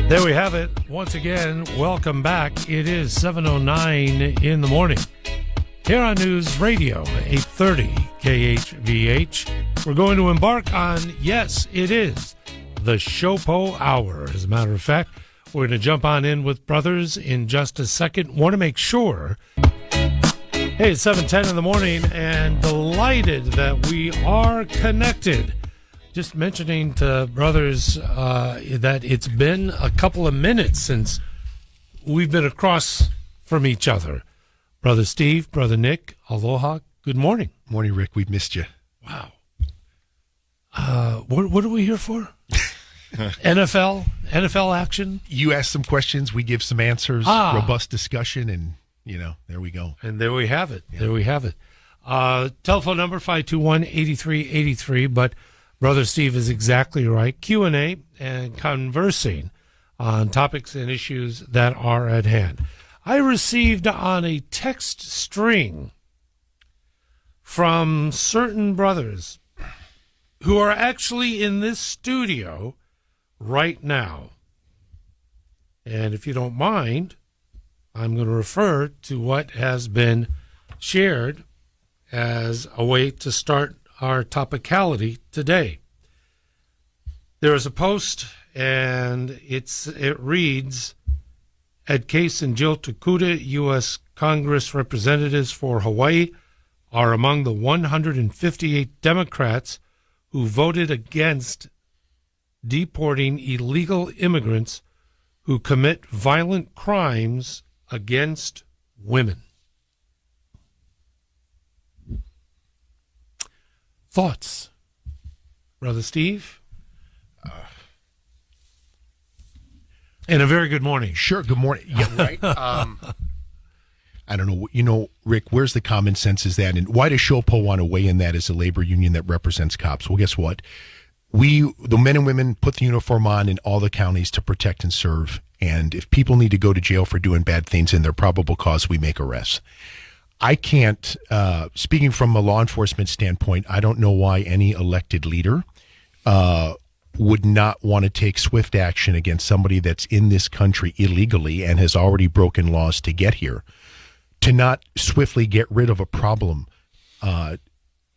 There we have it. Once again, welcome back. It is 7:09 in the morning. Here on News Radio, 830 KHVH. We're going to embark on, yes, it is, the SHOPO Hour. As a matter of fact, we're going to jump on in with brothers in just a second. Want to make sure. Hey, it's 7:10 in the morning, and delighted that we are connected. Just mentioning to brothers that it's been a couple of minutes since we've been across from each other. Brother Steve, Brother Nick, aloha, good morning. Morning, Rick. We've missed you. Wow. What are we here for? NFL action? You ask some questions, we give some answers, robust discussion, and, there we go. And there we have it. Yeah. There we have it. Telephone number, 521-8383, but Brother Steve is exactly right. Q&A and conversing on topics and issues that are at hand. I received on a text string from certain brothers who are actually in this studio right now. And if you don't mind, I'm going to refer to what has been shared as a way to start our topicality today. There is a post, and it reads, Ed Case and Jill Takuda, U.S. Congress representatives for Hawaii, are among the 158 Democrats who voted against deporting illegal immigrants who commit violent crimes against women. Thoughts, Brother Steve? And a very good morning. Sure, good morning. Yeah, right. I don't know. Rick, where's the common sense is that? And why does SHOPO want to weigh in that as a labor union that represents cops? Well, guess what? The men and women, put the uniform on in all the counties to protect and serve. And if people need to go to jail for doing bad things in their probable cause, we make arrests. I can't, speaking from a law enforcement standpoint, I don't know why any elected leader would not want to take swift action against somebody that's in this country illegally and has already broken laws to get here. To not swiftly get rid of a problem,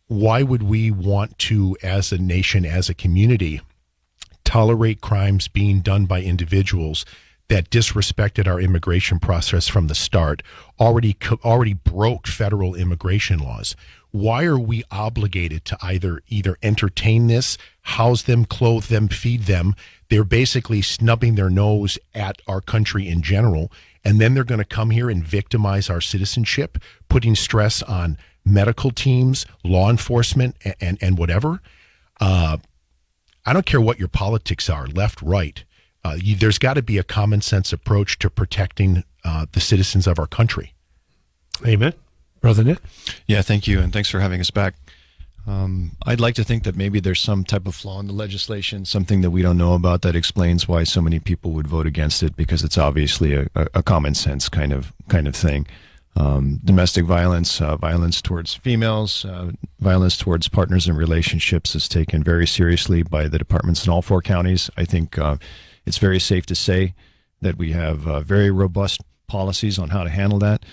why would we want to, as a nation, as a community, tolerate crimes being done by individuals that disrespected our immigration process from the start, already broke federal immigration laws? Why are we obligated to either entertain this, house them, clothe them, feed them? They're basically snubbing their nose at our country in general, and then they're going to come here and victimize our citizenship, putting stress on medical teams, law enforcement, and whatever. I don't care what your politics are, left, right. There's got to be a common sense approach to protecting the citizens of our country. Amen. Brother Nick? Yeah, thank you, and thanks for having us back. I'd like to think that maybe there's some type of flaw in the legislation, something that we don't know about that explains why so many people would vote against it, because it's obviously a common sense kind of thing. Domestic violence, violence towards females, violence towards partners in relationships is taken very seriously by the departments in all 4 counties. I think it's very safe to say that we have very robust policies on how to handle that.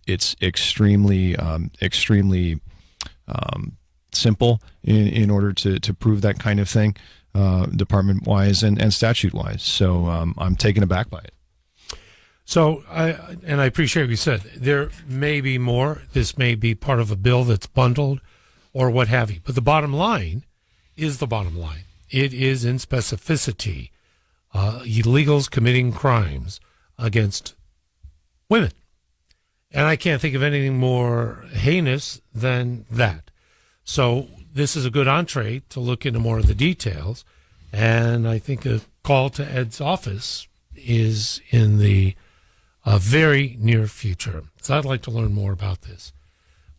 It's extremely simple in order to prove that kind of thing, department-wise and statute-wise. So I'm taken aback by it. So, I appreciate what you said. There may be more. This may be part of a bill that's bundled or what have you. But the bottom line is the bottom line. It is in specificity illegals committing crimes against women. And I can't think of anything more heinous than that. So this is a good entree to look into more of the details. And I think a call to Ed's office is in the very near future. So I'd like to learn more about this.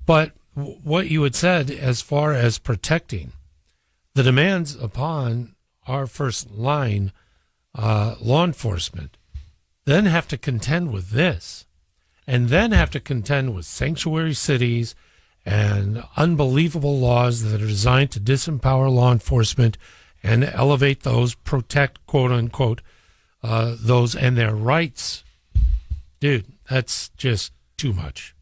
But what you had said as far as protecting the demands upon our first line law enforcement, then have to contend with this, and then have to contend with sanctuary cities and unbelievable laws that are designed to disempower law enforcement and elevate those, protect, quote unquote, those and their rights. Dude, that's just too much.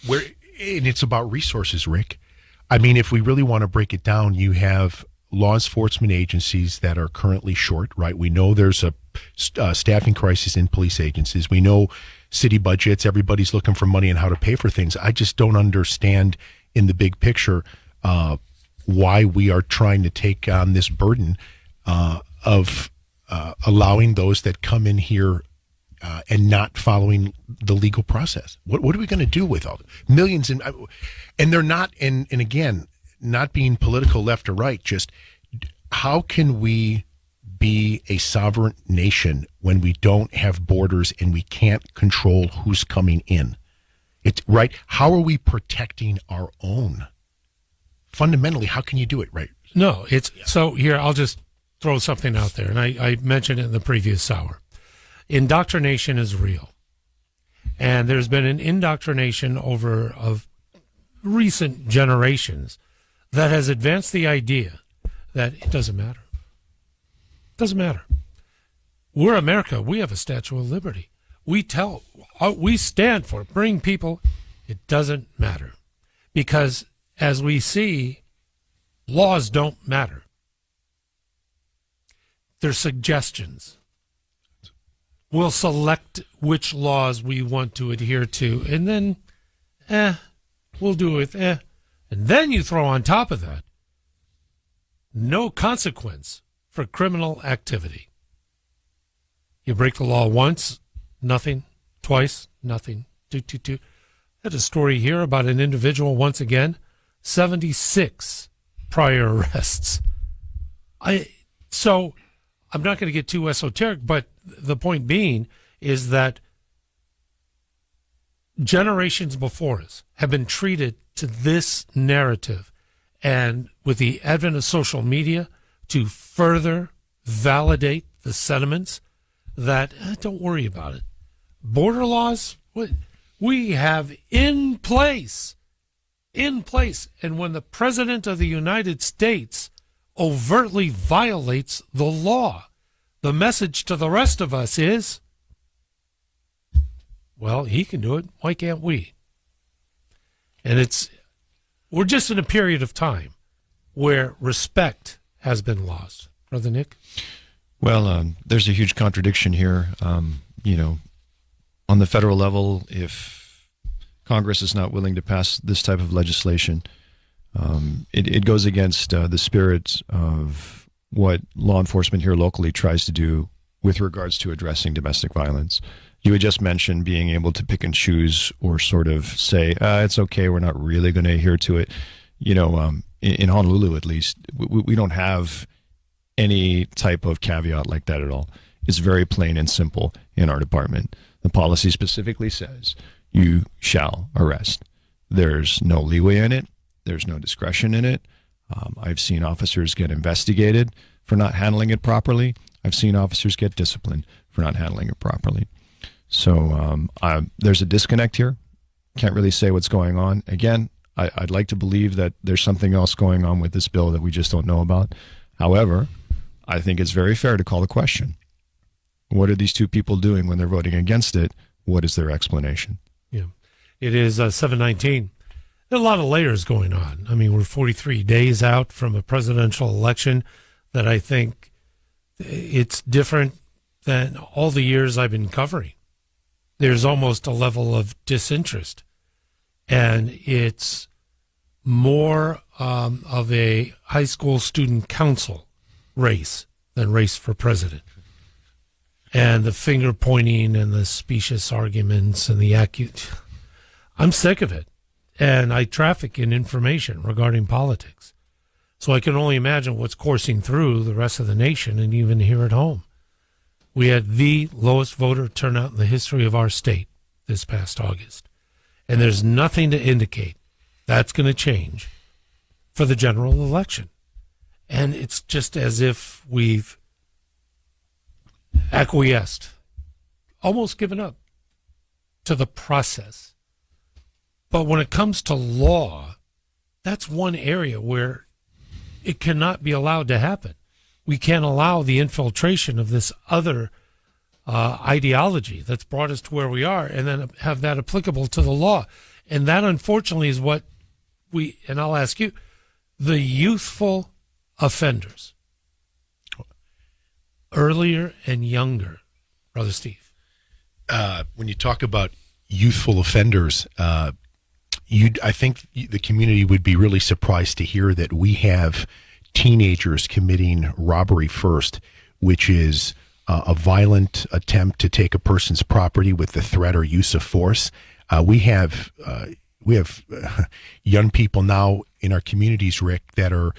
And it's about resources, Rick. I mean, if we really want to break it down, you have law enforcement agencies that are currently short, right? We know there's a staffing crisis in police agencies. We know city budgets, everybody's looking for money and how to pay for things. I just don't understand in the big picture why we are trying to take on this burden of allowing those that come in here and not following the legal process. What are we going to do with all millions? And they're not, and again, not being political left or right, just how can we be a sovereign nation when we don't have borders and we can't control who's coming in? It's right. How are we protecting our own? Fundamentally, how can you do it right? No, it's so here. I'll just throw something out there, and I mentioned it in the previous hour. Indoctrination is real, and there's been an indoctrination of recent generations that has advanced the idea that it doesn't matter. It doesn't matter. We're America. We have a Statue of Liberty. We stand for it. Bring people. It doesn't matter, because as we see, laws don't matter. They're suggestions. We'll select which laws we want to adhere to, and then, we'll do it, And then you throw on top of that, no consequence for criminal activity. You break the law once, nothing. Twice, nothing. Two. I had a story here about an individual, once again, 76 prior arrests. So I'm not going to get too esoteric, but the point being is that generations before us have been treated to this narrative, and with the advent of social media to further validate the sentiments that don't worry about it. Border laws, we have in place. And when the President of the United States overtly violates the law, the message to the rest of us is, well, he can do it. Why can't we? And we're just in a period of time where respect has been lost. Brother Nick? Well, there's a huge contradiction here. On the federal level, if Congress is not willing to pass this type of legislation, it goes against the spirit of what law enforcement here locally tries to do with regards to addressing domestic violence. You had just mentioned being able to pick and choose or sort of say, it's okay, we're not really going to adhere to it. In Honolulu, at least, we don't have any type of caveat like that at all. It's very plain and simple in our department. The policy specifically says you shall arrest. There's no leeway in it. There's no discretion in it. I've seen officers get investigated for not handling it properly. I've seen officers get disciplined for not handling it properly. So there's a disconnect here. Can't really say what's going on. Again, I'd like to believe that there's something else going on with this bill that we just don't know about. However, I think it's very fair to call the question. What are these two people doing when they're voting against it? What is their explanation? Yeah, it is 7:19. There are a lot of layers going on. I mean, we're 43 days out from a presidential election that I think it's different than all the years I've been covering. There's almost a level of disinterest, and it's more of a high school student council race than race for president. And the finger pointing and the specious arguments and I'm sick of it. And I traffic in information regarding politics. So I can only imagine what's coursing through the rest of the nation and even here at home. We had the lowest voter turnout in the history of our state this past August. And there's nothing to indicate that's going to change for the general election. And it's just as if we've acquiesced, almost given up to the process. But when it comes to law, that's one area where it cannot be allowed to happen. We can't allow the infiltration of this other ideology that's brought us to where we are, and then have that applicable to the law. And that, unfortunately, is what and I'll ask you, the youthful offenders, earlier and younger, Brother Steve. When you talk about youthful offenders, I think the community would be really surprised to hear that we have teenagers committing robbery first, which is a violent attempt to take a person's property with the threat or use of force. We have young people now in our communities, Rick, that are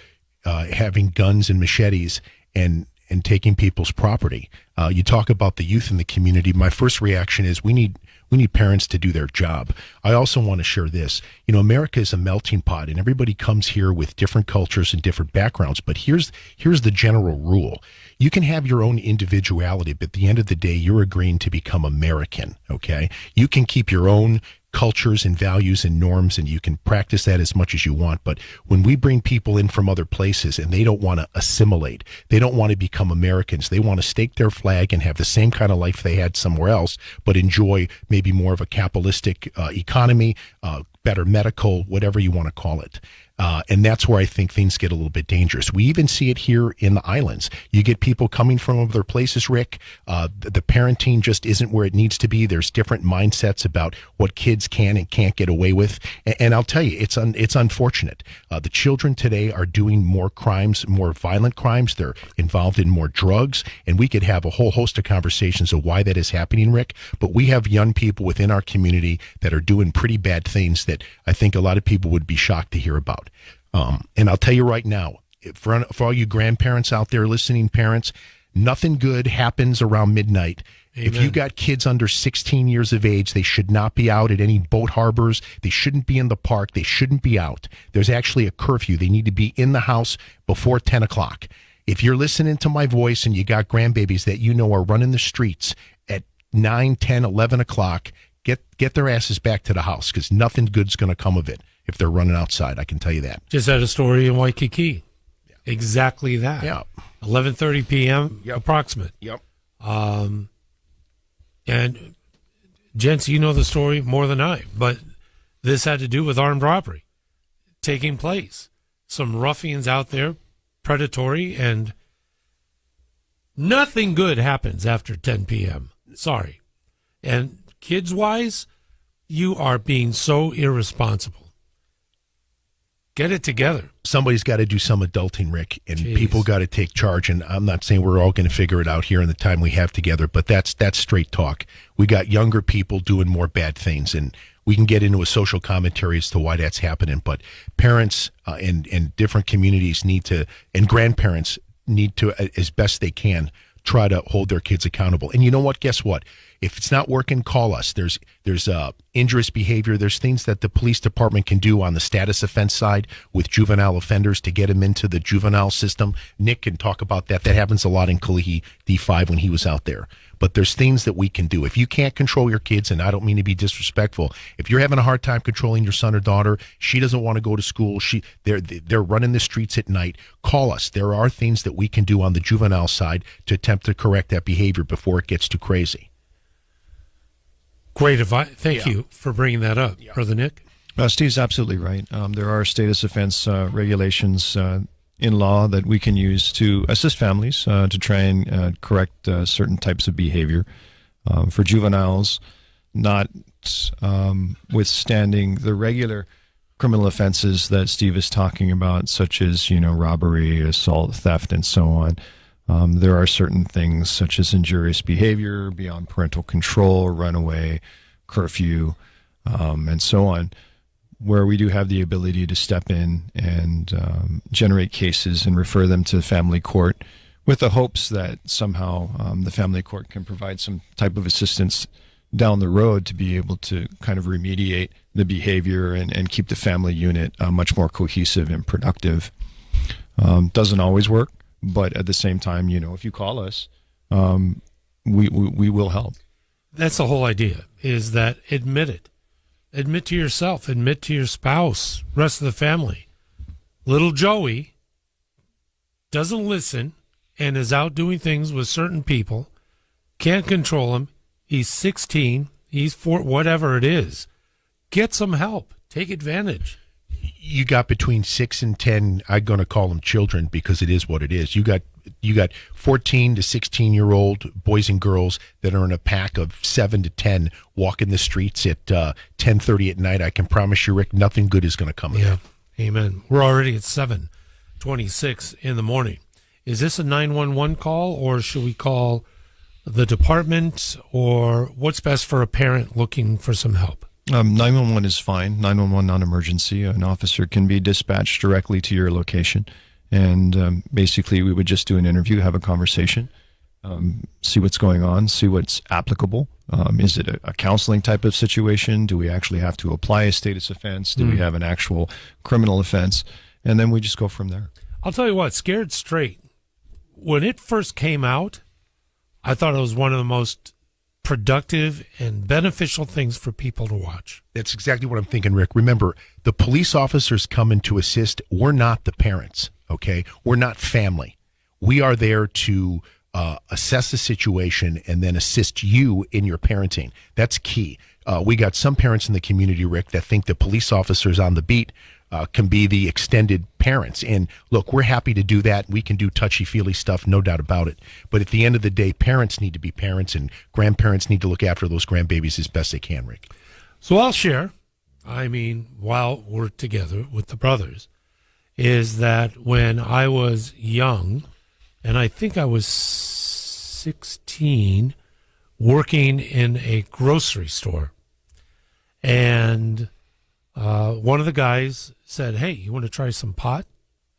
having guns and machetes and taking people's property. You talk about the youth in the community. My first reaction is we need parents to do their job. I also want to share this. America is a melting pot, and everybody comes here with different cultures and different backgrounds. But here's the general rule. You can have your own individuality, but at the end of the day, you're agreeing to become American, okay? You can keep your own cultures and values and norms, and you can practice that as much as you want. But when we bring people in from other places and they don't want to assimilate, they don't want to become Americans, they want to stake their flag and have the same kind of life they had somewhere else, but enjoy maybe more of a capitalistic economy, better medical, whatever you want to call it. And that's where I think things get a little bit dangerous. We even see it here in the islands. You get people coming from other places, Rick. The parenting just isn't where it needs to be. There's different mindsets about what kids can and can't get away with. And I'll tell you, it's unfortunate. The children today are doing more crimes, more violent crimes. They're involved in more drugs. And we could have a whole host of conversations of why that is happening, Rick. But we have young people within our community that are doing pretty bad things that I think a lot of people would be shocked to hear about. And I'll tell you right now, for all you grandparents out there listening, parents, nothing good happens around midnight. Amen. If you got kids under 16 years of age, they should not be out at any boat harbors. They shouldn't be in the park. They shouldn't be out. There's actually a curfew. They need to be in the house before 10 o'clock. If you're listening to my voice and you got grandbabies that are running the streets at 9, 10, 11 o'clock, get their asses back to the house, because nothing good's going to come of it if they're running outside. I can tell you that. Just had a story in Waikiki. Yeah. Exactly that. Yeah. 11:30 p.m. Yep. Approximate. Yep. And gents, you know the story more than I, but this had to do with armed robbery taking place. Some ruffians out there, predatory, and nothing good happens after 10 p.m. Sorry. And kids-wise, you are being so irresponsible. Get it together. Somebody's got to do some adulting, Rick, and Jeez. People got to take charge. And I'm not saying we're all going to figure it out here in the time we have together, but that's straight talk. We got younger people doing more bad things, and we can get into a social commentary as to why that's happening. But parents and different communities need to, and grandparents need to, as best they can, try to hold their kids accountable. And you know what? Guess what? If it's not working, call us. There's injurious behavior. There's things that the police department can do on the status offense side with juvenile offenders to get them into the juvenile system. Nick can talk about that. That happens a lot in Kalihi D5 when he was out there. But there's things that we can do. If you can't control your kids, and I don't mean to be disrespectful, if you're having a hard time controlling your son or daughter, she doesn't want to go to school, they're running the streets at night, call us. There are things that we can do on the juvenile side to attempt to correct that behavior before it gets too crazy. Great advice. Thank you for bringing that up, Brother Nick. Steve's absolutely right. There are status offense regulations in law that we can use to assist families to try and correct certain types of behavior. For juveniles, not withstanding the regular criminal offenses that Steve is talking about, such as robbery, assault, theft, and so on. There are certain things such as injurious behavior, beyond parental control, runaway, curfew, and so on, where we do have the ability to step in and generate cases and refer them to family court with the hopes that somehow the family court can provide some type of assistance down the road to be able to kind of remediate the behavior and keep the family unit much more cohesive and productive. Doesn't always work. But at the same time, if you call us, we will help. That's the whole idea, is that admit it. Admit to yourself, admit to your spouse, rest of the family. Little Joey doesn't listen and is out doing things with certain people, can't control him. He's 16, he's 4, whatever it is. Get some help. Take advantage. You got between 6 and 10, I'm going to call them children because it is what it is. You got 14 to 16-year-old boys and girls that are in a pack of 7 to 10 walking the streets at 10:30 at night. I can promise you, Rick, nothing good is going to come of it. Amen. We're already at 7:26 in the morning. Is this a 911 call, or should we call the department, or what's best for a parent looking for some help? 911 is fine. 911 non-emergency. An officer can be dispatched directly to your location. And basically, we would just do an interview, have a conversation, see what's going on, see what's applicable. Is it a counseling type of situation? Do we actually have to apply a status offense? Do we have an actual criminal offense? And then we just go from there. I'll tell you what, Scared Straight, when it first came out, I thought it was one of the most productive and beneficial things for people to watch. That's exactly what I'm thinking, Rick. Remember, the police officers come in to assist. We're not the parents, okay? We're not family. We are there to assess the situation and then assist you in your parenting. That's key. We got some parents in the community, Rick, that think the police officers on the beat can be the extended parents. And look, we're happy to do that. We can do touchy-feely stuff, no doubt about it. But at the end of the day, parents need to be parents, and grandparents need to look after those grandbabies as best they can, Rick. So I'll share, while we're together with the brothers, is that when I was young, and I think I was 16, working in a grocery store, and one of the guys said, "Hey, you want to try some pot?"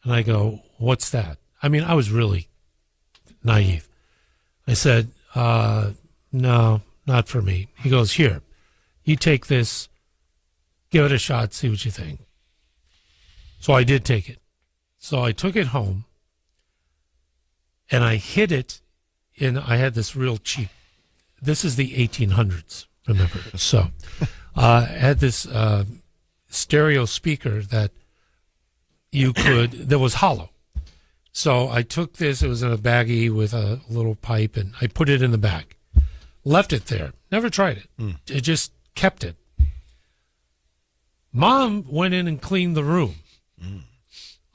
And I go, "What's that?" I mean, I was really naive. I said, "No, not for me." He goes, "Here, you take this, give it a shot, see what you think." So I did take it. So I took it home, and I hid it I had this real cheap, this is the 1800s, remember? So I had this stereo speaker that that was hollow. So I took this, it was in a baggie with a little pipe, and I put it in the bag. Left it there. Never tried it. It just kept it. Mom went in and cleaned the room.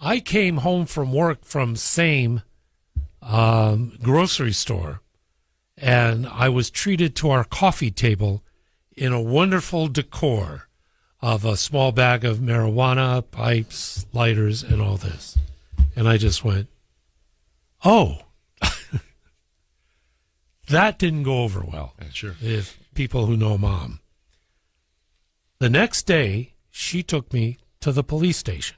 I came home from work from same grocery store, and I was treated to our coffee table in a wonderful decor of a small bag of marijuana, pipes, lighters, and all this. And I just went, oh, that didn't go over well. Sure. If people who know Mom. The next day, she took me to the police station.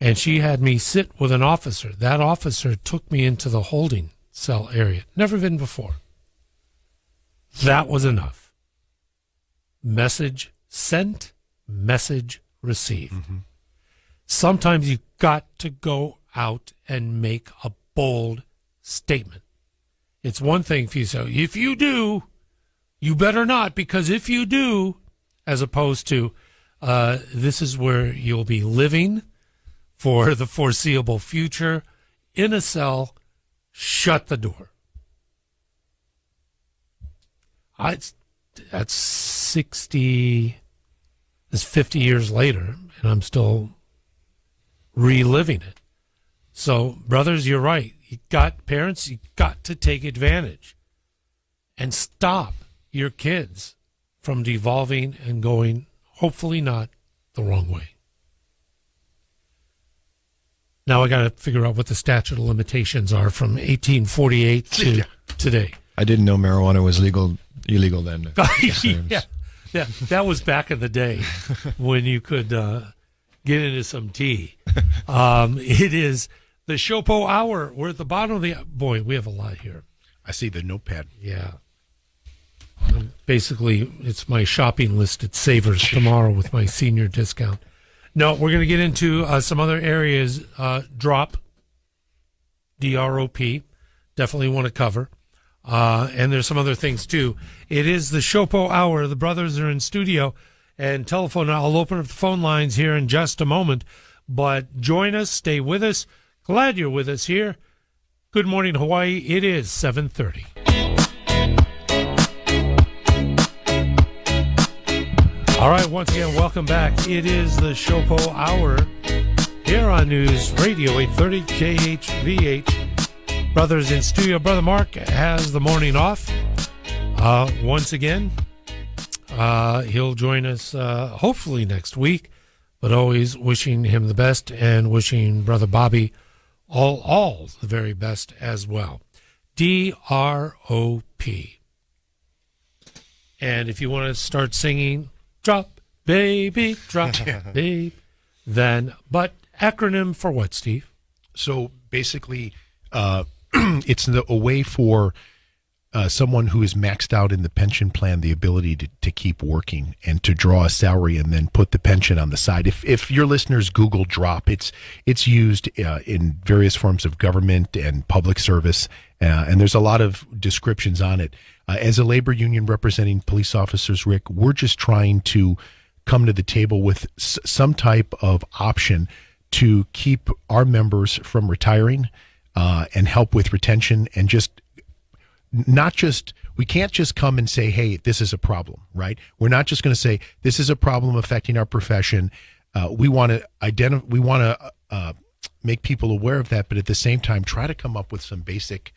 And she had me sit with an officer. That officer took me into the holding cell area. Never been before. That was enough. Message sent, message received. Sometimes you got to go out and make a bold statement. It's one thing if you say, if you do, you better not, because if you do, as opposed to this is where you'll be living for the foreseeable future in a cell, shut the door. That's 50 years later, and I'm still reliving it. So, brothers, you're right. Parents, you got to take advantage and stop your kids from devolving and going, hopefully not, the wrong way. Now I got to figure out what the statute of limitations are from 1848 to today. I didn't know marijuana was illegal then. Yeah, that was back in the day when you could get into some tea. It is the SHOPO Hour. We're at the bottom of the... Boy, we have a lot here. I see the notepad. Yeah. Basically, it's my shopping list at Savers tomorrow with my senior discount. No, we're going to get into some other areas. DROP, D-R-O-P, definitely want to cover. And there's some other things, too. It is the SHOPO Hour. The brothers are in studio and telephone. I'll open up the phone lines here in just a moment. But join us, stay with us. Glad you're with us here. Good morning, Hawaii. It is 7:30. All right, once again, welcome back. It is the SHOPO Hour here on News Radio 830 KHVH. Brothers in studio. Brother Mark has the morning off. Once again, he'll join us hopefully next week, but always wishing him the best and wishing Brother Bobby all the very best as well. DROP. And if you want to start singing, drop, baby, drop, babe, then, but acronym for what, Steve? So basically, it's a way for someone who is maxed out in the pension plan the ability to keep working and to draw a salary and then put the pension on the side. If your listeners Google drop, it's used in various forms of government and public service, and there's a lot of descriptions on it. As a labor union representing police officers, Rick, we're just trying to come to the table with some type of option to keep our members from retiring and help with retention, and we can't just come and say, hey, this is a problem, right? We're not just going to say this is a problem affecting our profession. We want to make people aware of that, but at the same time, try to come up with some basic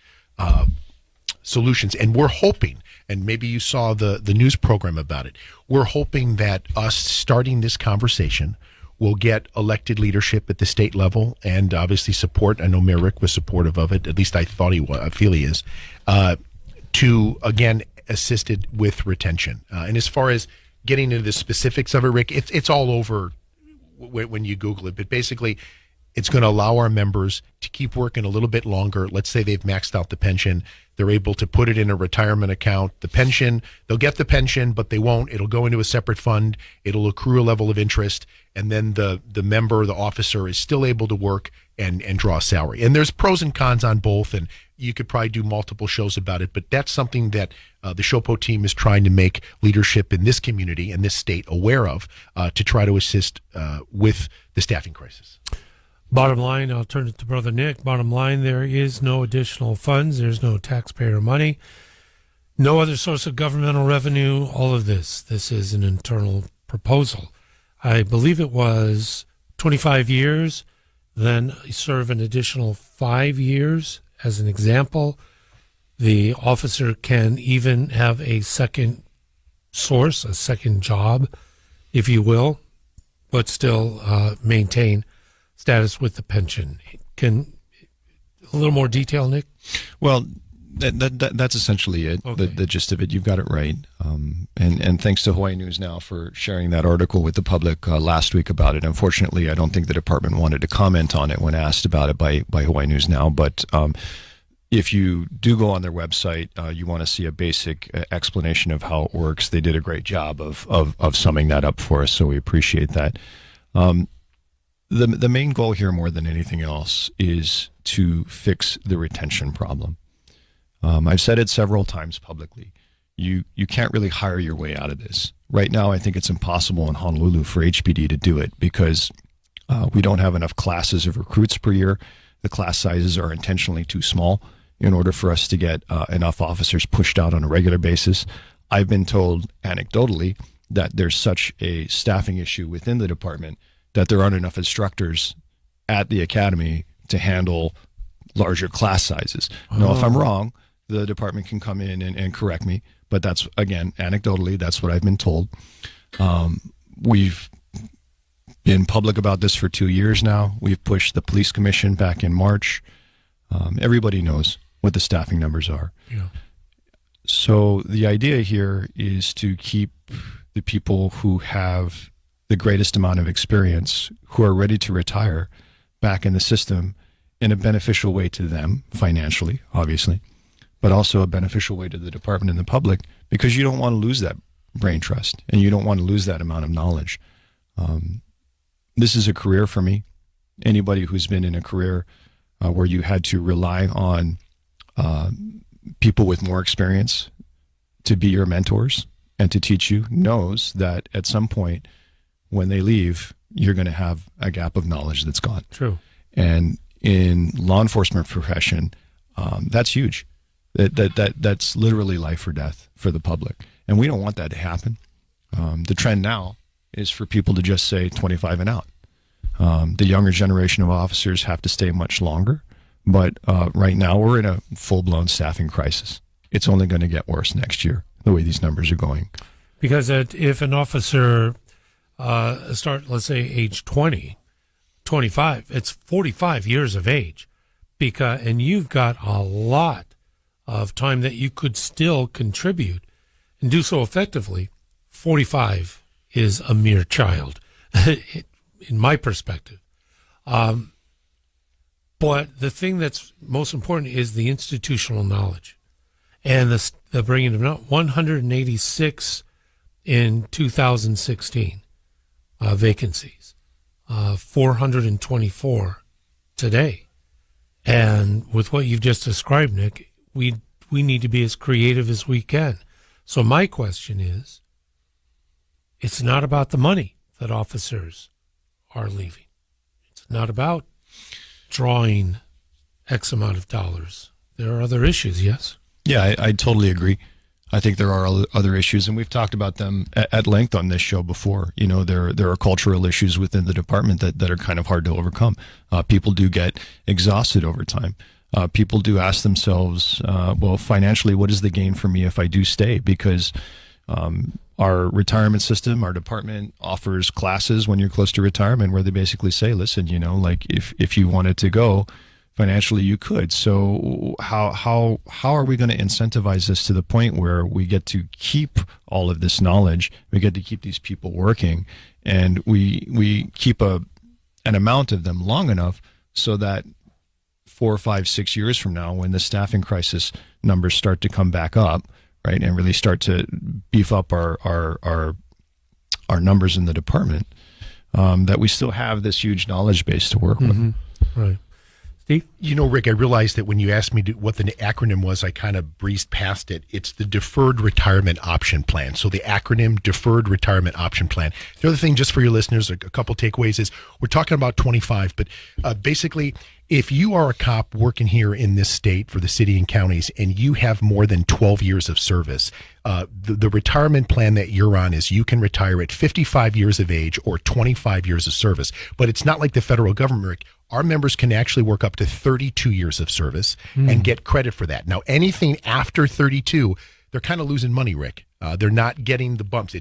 solutions. And we're hoping, and maybe you saw the news program about it, we're hoping that us starting this conversation will get elected leadership at the state level and obviously support. I know Mayor Rick was supportive of it. At least I thought he was. I feel he is. To, again, assist it with retention. And as far as getting into the specifics of it, Rick, it's all over when you Google it. But basically, it's going to allow our members to keep working a little bit longer. Let's say they've maxed out the pension. They're able to put it in a retirement account. The pension, they'll get the pension, but they won't. It'll go into a separate fund. It'll accrue a level of interest. And then the member, the officer, is still able to work and draw a salary. And there's pros and cons on both, and you could probably do multiple shows about it. But that's something that the SHOPO team is trying to make leadership in this community and this state aware of to try to assist with the staffing crisis. Bottom line, I'll turn it to Brother Nick. Bottom line, there is no additional funds. There's no taxpayer money. No other source of governmental revenue. All of this. This is an internal proposal. I believe it was 25 years, then serve an additional 5 years. As an example, the officer can even have a second source, a second job, if you will, but still maintain status with the pension. Can a little more detail, Nick? Well, that's essentially it. Okay. The gist of it. You've got it right. And thanks to Hawaii News Now for sharing that article with the public last week about it. Unfortunately, I don't think the department wanted to comment on it when asked about it by Hawaii News Now. But if you do go on their website, you want to see a basic explanation of how it works. They did a great job of summing that up for us, so we appreciate that. The main goal here, more than anything else, is to fix the retention problem. I've said it several times publicly. You can't really hire your way out of this. Right now, I think it's impossible in Honolulu for HPD to do it because we don't have enough classes of recruits per year. The class sizes are intentionally too small in order for us to get enough officers pushed out on a regular basis. I've been told anecdotally that there's such a staffing issue within the department that there aren't enough instructors at the academy to handle larger class sizes. Now, if I'm wrong, the department can come in and correct me, but that's, again, anecdotally, that's what I've been told. We've been public about this for 2 years now. We've pushed the police commission back in March. Everybody knows what the staffing numbers are. Yeah. So the idea here is to keep the people who have the greatest amount of experience, who are ready to retire, back in the system in a beneficial way to them, financially, obviously, but also a beneficial way to the department and the public, because you don't want to lose that brain trust and you don't want to lose that amount of knowledge. This is a career for me. Anybody who's been in a career where you had to rely on people with more experience to be your mentors and to teach you knows that at some point when they leave, you're going to have a gap of knowledge that's gone. True. And in law enforcement profession, that's huge. That's literally life or death for the public. And we don't want that to happen. The trend now is for people to just say 25 and out. The younger generation of officers have to stay much longer. But right now we're in a full-blown staffing crisis. It's only going to get worse next year, the way these numbers are going. Because if an officer let's say, age 20, 25, it's 45 years of age. And you've got a lot of time that you could still contribute and do so effectively. 45 is a mere child, in my perspective. But the thing that's most important is the institutional knowledge and the bringing of 186 in 2016 vacancies, 424 today. And with what you've just described, Nick, we need to be as creative as we can. So my question is, it's not about the money that officers are leaving. It's not about drawing X amount of dollars. There are other issues, yes? Yeah, I totally agree. I think there are other issues, and we've talked about them at length on this show before. You know, there are cultural issues within the department that are kind of hard to overcome. People do get exhausted over time. People do ask themselves, well, financially, what is the gain for me if I do stay? Because our retirement system, our department offers classes when you're close to retirement where they basically say, listen, you know, like if you wanted to go, financially you could. So how are we going to incentivize this to the point where we get to keep all of this knowledge, we get to keep these people working, and we keep an amount of them long enough so that 4, 5, 6 years from now, when the staffing crisis numbers start to come back up, right, and really start to beef up our numbers in the department, that we still have this huge knowledge base to work with. Right. Steve? You know, Rick, I realized that when you asked me what the acronym was, I kind of breezed past it. It's the Deferred Retirement Option Plan. So the acronym Deferred Retirement Option Plan. The other thing, just for your listeners, a couple takeaways is we're talking about 25, but basically, if you are a cop working here in this state for the city and counties and you have more than 12 years of service, the retirement plan that you're on is you can retire at 55 years of age or 25 years of service. But it's not like the federal government, Rick. Our members can actually work up to 32 years of service and get credit for that. Now, anything after 32, they're kind of losing money, Rick. They're not getting the bumps.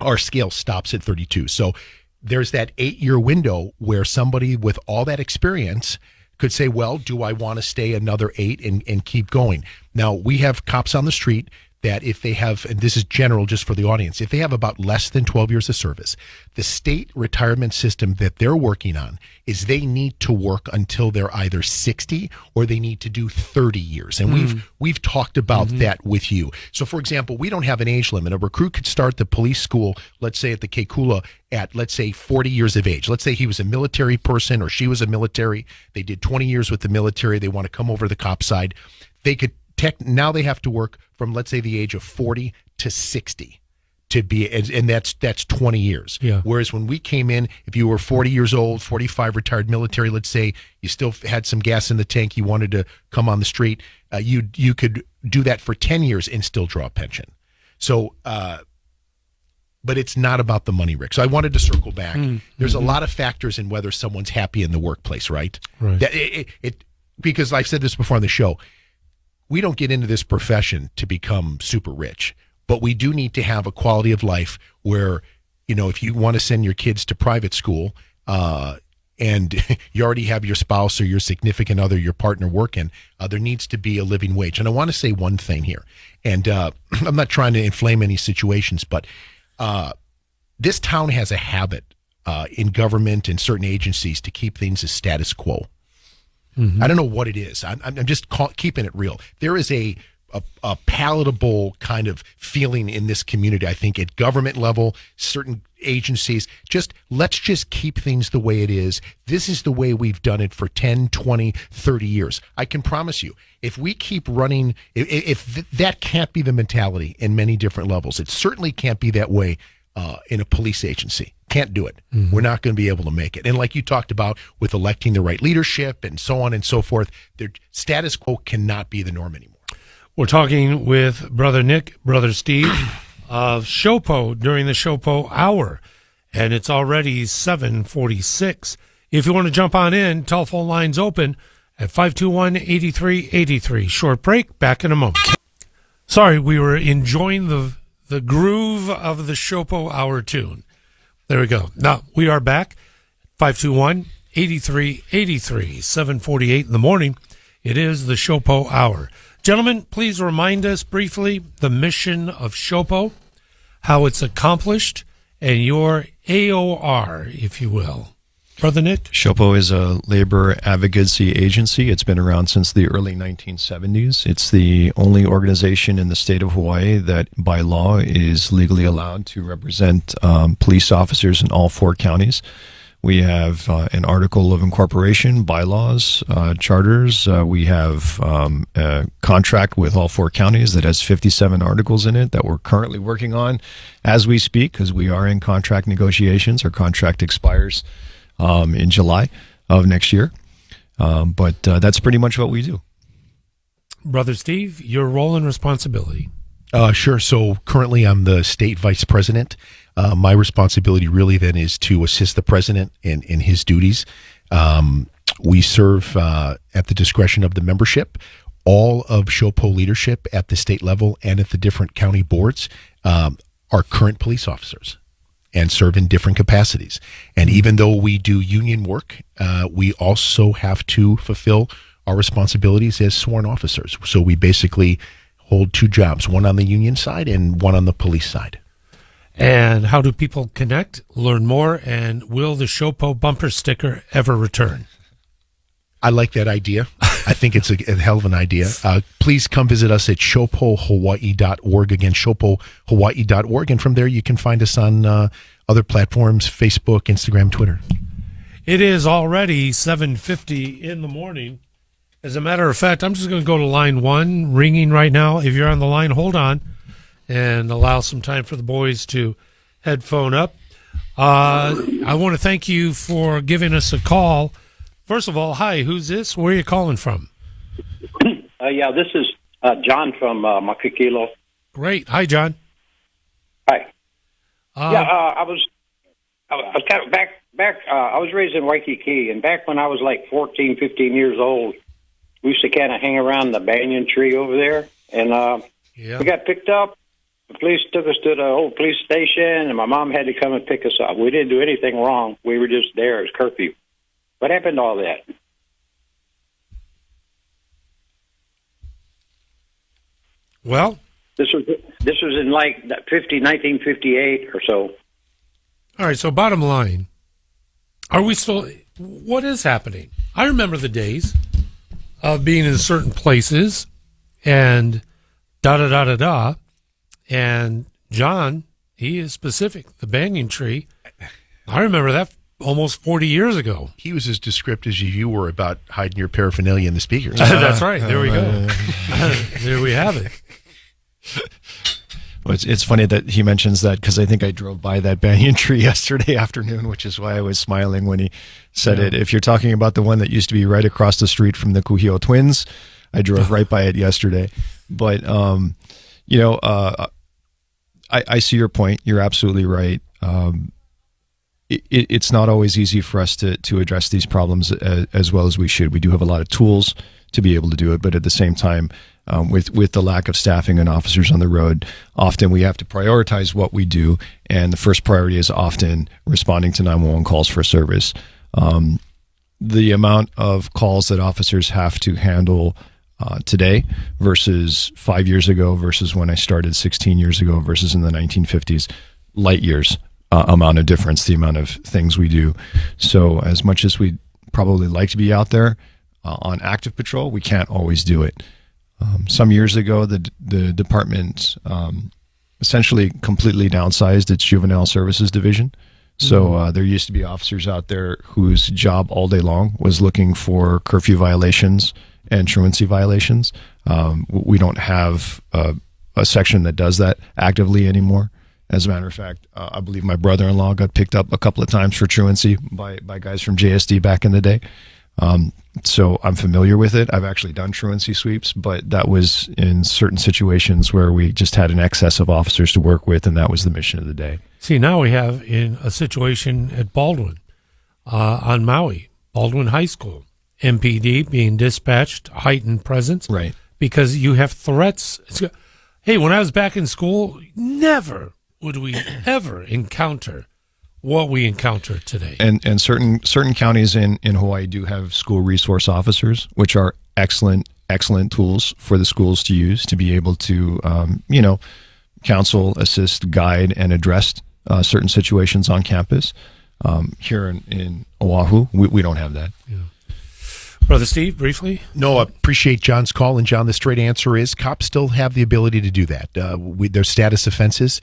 Our scale stops at 32. So there's that 8-year window where somebody with all that experience could say, well, do I want to stay another 8 and keep going? Now, we have cops on the street that if they have, and this is general just for the audience, if they have about less than 12 years of service, the state retirement system that they're working on is they need to work until they're either 60 or they need to do 30 years. And we've talked about that with you. So, for example, we don't have an age limit. A recruit could start the police school, let's say at the Keogh at, let's say, 40 years of age. Let's say he was a military person or she was a military. They did 20 years with the military. They want to come over to the cop side. They could now they have to work from, let's say, the age of 40 to 60 to be, and that's 20 years. Yeah. Whereas when we came in, if you were 40 years old, 45, retired military, let's say you still had some gas in the tank, you wanted to come on the street, you could do that for 10 years and still draw a pension. So, but it's not about the money, Rick. So I wanted to circle back. There's a lot of factors in whether someone's happy in the workplace, right? Right. That because I've said this before on the show, we don't get into this profession to become super rich, but we do need to have a quality of life where, you know, if you want to send your kids to private school and you already have your spouse or your significant other, your partner working, there needs to be a living wage. And I want to say one thing here, and I'm not trying to inflame any situations, but this town has a habit in government and certain agencies to keep things as status quo. I don't know what it is. I'm just keeping it real. There is a palatable kind of feeling in this community, I think, at government level, certain agencies. Let's just keep things the way it is. This is the way we've done it for 10, 20, 30 years. I can promise you, if we keep running, if that can't be the mentality in many different levels, it certainly can't be that way in a police agency. Can't do it. We're not going to be able to make it. And like you talked about with electing the right leadership and so on and so forth, their status quo cannot be the norm anymore. We're talking with Brother Nick, Brother Steve of SHOPO during the SHOPO Hour, and it's already 7:46. If you want to jump on in, telephone lines open at 521-8383. Short break, back in a moment. Sorry, we were enjoying the groove of the SHOPO Hour tune. There we go. Now, we are back, 521-8383, 7:48 in the morning. It is the SHOPO Hour. Gentlemen, please remind us briefly the mission of SHOPO, how it's accomplished, and your AOR, if you will. Brother Nick? SHOPO is a labor advocacy agency. It's been around since the early 1970s. It's the only organization in the state of Hawaii that, by law, is legally allowed to represent police officers in all 4 counties. We have an article of incorporation, bylaws, charters. We have a contract with all 4 counties that has 57 articles in it that we're currently working on as we speak, because we are in contract negotiations. Our contract expires in July of next year. But that's pretty much what we do. Brother Steve, your role and responsibility. Sure. So currently I'm the state vice president. My responsibility really then is to assist the president in his duties. We serve at the discretion of the membership. All of SHOPO leadership at the state level and at the different county boards are current police officers and serve in different capacities. And even though we do union work, we also have to fulfill our responsibilities as sworn officers. So we basically hold 2 jobs, one on the union side and one on the police side. And how do people connect, learn more, and will the SHOPO bumper sticker ever return? I like that idea. I think it's a hell of an idea. Please come visit us at SHOPOHawaii.org. Again, SHOPOHawaii.org. And from there, you can find us on other platforms, Facebook, Instagram, Twitter. It is already 7:50 in the morning. As a matter of fact, I'm just going to go to line 1, ringing right now. If you're on the line, hold on and allow some time for the boys to headphone up. I want to thank you for giving us a call. First of all, hi, who's this? Where are you calling from? This is John from Makakilo. Great. Hi, John. Hi. I was kind of back. I was raised in Waikiki, and back when I was like 14, 15 years old, we used to kind of hang around the banyan tree over there, and we got picked up. The police took us to the old police station, and my mom had to come and pick us up. We didn't do anything wrong. We were just there. It was curfew. What happened to all that? Well, this was in like 1958 or so. All right. So bottom line, are we still? What is happening? I remember the days of being in certain places and da-da-da-da-da. And John, he is specific. The banyan tree. I remember that almost 40 years ago. He was as descriptive as you were about hiding your paraphernalia in the speakers. That's right. There we go. There we have it. Well, it's funny that he mentions that because I think I drove by that banyan tree yesterday afternoon, which is why I was smiling when he said it. If you're talking about the one that used to be right across the street from the Kuhio twins, I drove right by it yesterday. But, I see your point. You're absolutely right. It's not always easy for us to address these problems as well as we should. We do have a lot of tools to be able to do it, but at the same time, with the lack of staffing and officers on the road, often we have to prioritize what we do, and the first priority is often responding to 911 calls for service. The amount of calls that officers have to handle today versus 5 years ago versus when I started 16 years ago versus in the 1950s, light years amount of difference, the amount of things we do. So as much as we probably like to be out there on active patrol, we can't always do it. Some years ago, the department essentially completely downsized its juvenile services division. So there used to be officers out there whose job all day long was looking for curfew violations and truancy violations. We don't have a section that does that actively anymore. As a matter of fact, I believe my brother-in-law got picked up a couple of times for truancy by guys from JSD back in the day. So I'm familiar with it. I've actually done truancy sweeps, but that was in certain situations where we just had an excess of officers to work with, and that was the mission of the day. See, now we have in a situation at Baldwin on Maui, Baldwin High School, MPD being dispatched, heightened presence, Right. because you have threats. Hey, when I was back in school, never would we ever encounter what we encounter today. And certain counties in Hawaii do have school resource officers, which are excellent tools for the schools to use to be able to, counsel, assist, guide, and address certain situations on campus. Here in Oahu, we don't have that. Yeah. Brother Steve, briefly? No, I appreciate John's call. And John, the straight answer is cops still have the ability to do that. They're status offenses.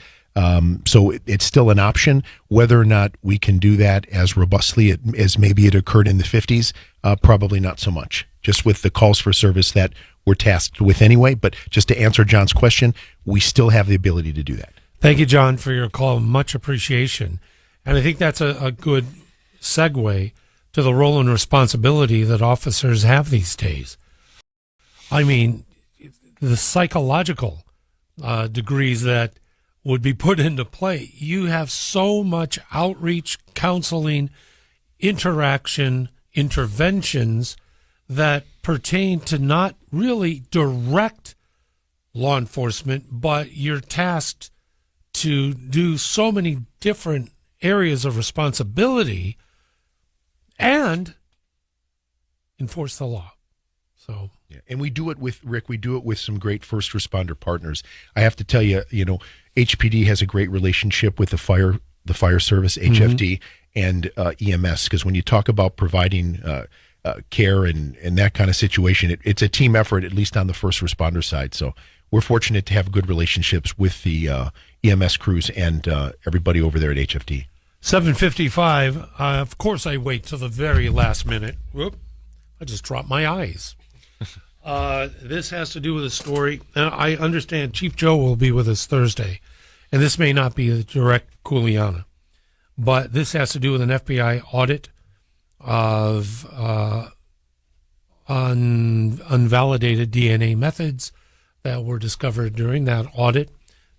So it's still an option. Whether or not we can do that as robustly as maybe it occurred in the 50s, probably not so much. Just with the calls for service that we're tasked with anyway. But just to answer John's question, we still have the ability to do that. Thank you, John, for your call. Much appreciation. And I think that's a good segue to the role and responsibility that officers have these days. I mean, the psychological degrees that would be put into play. You have so much outreach, counseling, interaction, interventions that pertain to not really direct law enforcement, but you're tasked to do so many different areas of responsibility and enforce the law. So, yeah. And we do it with Rick. We do it with some great first responder partners. I have to tell you, HPD has a great relationship with the fire service, HFD, and EMS. Because when you talk about providing care and that kind of situation, it's a team effort, at least on the first responder side. So we're fortunate to have good relationships with the EMS crews and everybody over there at HFD. 7:55. Of course, I wait till the very last minute. Whoop! I just dropped my eyes. This has to do with a story. I understand Chief Joe will be with us Thursday, and this may not be a direct Kuleana, but this has to do with an FBI audit of unvalidated DNA methods that were discovered during that audit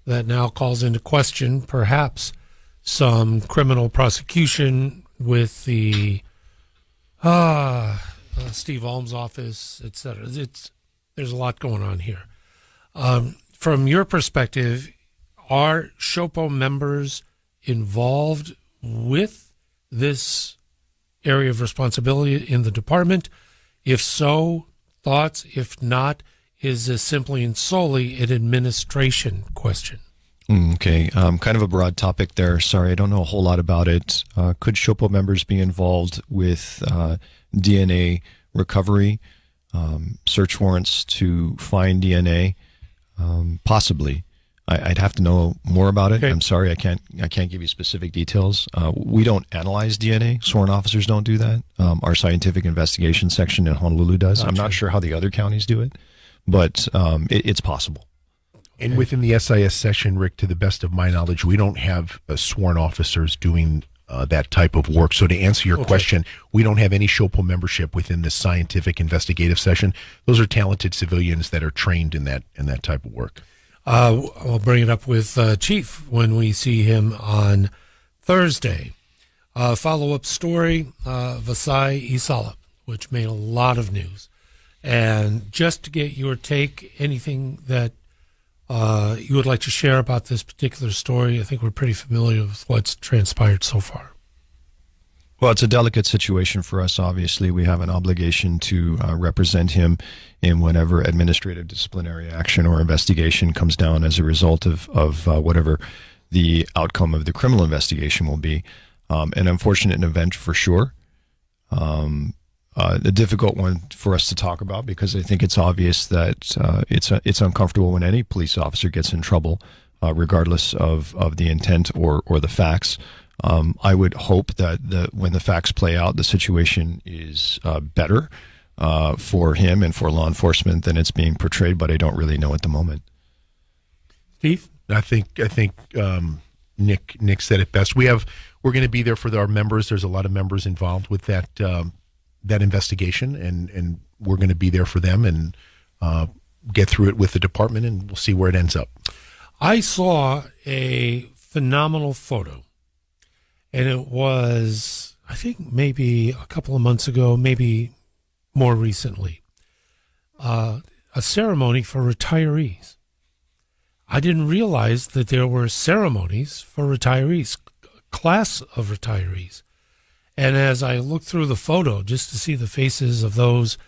that now calls into question perhaps some criminal prosecution with the Steve Alm's office, etc. There's a lot going on here. From your perspective, are SHOPO members involved with this area of responsibility in the department? If so, thoughts? If not, is this simply and solely an administration question? Okay, kind of a broad topic there. Sorry, I don't know a whole lot about it. Could SHOPO members be involved with DNA recovery, search warrants to find DNA? Possibly. I'd have to know more about it. Okay. I'm sorry, I can't give you specific details. We don't analyze DNA. Sworn officers don't do that. Our scientific investigation section in Honolulu does. Gotcha. I'm not sure how the other counties do it, but it's possible. And within the SIS session, Rick, to the best of my knowledge, we don't have sworn officers doing that type of work. So to answer your question, we don't have any SHOPO membership within the scientific investigative session. Those are talented civilians that are trained in that type of work. I'll bring it up with Chief when we see him on Thursday. Follow-up story, Vasai Isala, which made a lot of news. And just to get your take, anything that you would like to share about this particular story? I think we're pretty familiar with what's transpired so far. Well, it's a delicate situation for us. Obviously, we have an obligation to represent him in whatever administrative disciplinary action or investigation comes down as a result of whatever the outcome of the criminal investigation will be. An unfortunate event for sure. A difficult one for us to talk about because I think it's obvious that it's uncomfortable when any police officer gets in trouble, regardless of the intent or the facts. I would hope that when the facts play out, the situation is better for him and for law enforcement than it's being portrayed, but I don't really know at the moment. Steve? I think Nick said it best. We're going to be there for our members. There's a lot of members involved with that investigation, and we're going to be there for them and get through it with the department, and we'll see where it ends up. I saw a phenomenal photo, and it was, I think, maybe a couple of months ago, maybe more recently, a ceremony for retirees. I didn't realize that there were ceremonies for retirees, class of retirees. And as I looked through the photo just to see the faces of those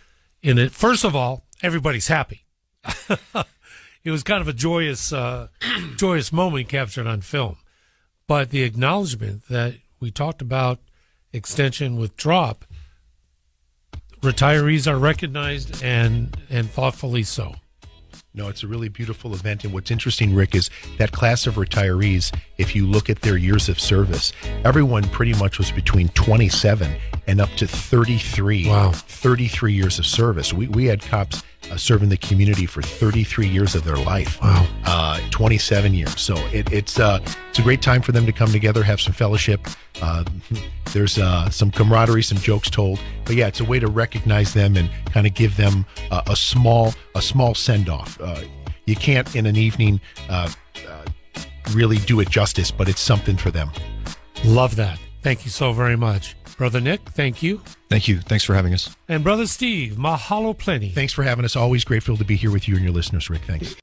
in it, first of all, everybody's happy. It was kind of a joyous moment captured on film. But the acknowledgement that we talked about extension with drop, retirees are recognized and thoughtfully so. No, it's a really beautiful event. And what's interesting, Rick, is that class of retirees, if you look at their years of service, everyone pretty much was between 27 and up to 33. Wow. 33 years of service. We had cops serving the community for 33 years of their life. Wow. 27 years. So it's a great time for them to come together, have some fellowship. There's some camaraderie, some jokes told. But yeah, it's a way to recognize them and kind of give them a small send-off. You can't in an evening really do it justice, but it's something for them. Love that. Thank you so very much. Brother Nick, thank you. Thank you. Thanks for having us. And Brother Steve, mahalo plenty. Thanks for having us. Always grateful to be here with you and your listeners, Rick. Thanks.